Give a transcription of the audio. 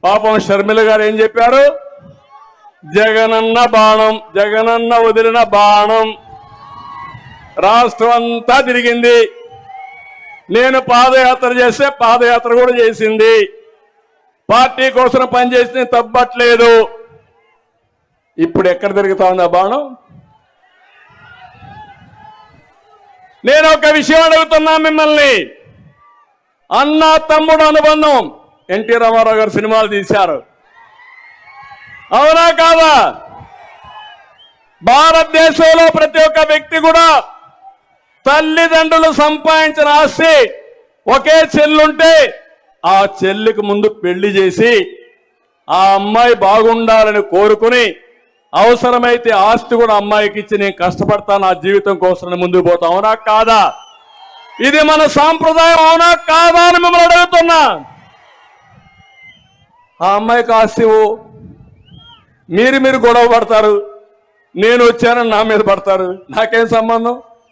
పాపం షర్మిల గారు ఏం చెప్పారు? జగనన్న బాణం, జగనన్న వదిలిన బాణం రాష్ట్రం అంతా తిరిగింది. నేను పాదయాత్ర చేస్తే పాదయాత్ర కూడా చేసింది. పార్టీ కోసం పనిచేస్తే తప్పట్లేదు. ఇప్పుడు ఎక్కడ తిరుగుతా ఉంది ఆ బాణం? నేను ఒక విషయం అడుగుతున్నా మిమ్మల్ని. అన్న తమ్ముడు అనుబంధం ఎన్టీ రామారావు గారు సినిమాలు తీశారు, అవునా కాదా? భారతదేశంలో ప్రతి ఒక్క వ్యక్తి కూడా తల్లిదండ్రులు సంపాదించిన ఆస్తి ఒకే చెల్లుంటే ఆ చెల్లికి ముందు పెళ్లి చేసి ఆ అమ్మాయి బాగుండాలని కోరుకుని అవసరమైతే ఆస్తి కూడా అమ్మాయికి ఇచ్చి నేను కష్టపడతాను నా జీవితం కోసం ముందుకు పోతా, అవునా కాదా? ఇది మన సాంప్రదాయం, అవునా కాదా అని మిమ్మల్ని అడుగుతున్నా. ఆ అమ్మాయికి ఆస్తి మీరు గొడవ పడతారు, నేను వచ్చానని నా మీద పడతారు, నాకేం సంబంధం?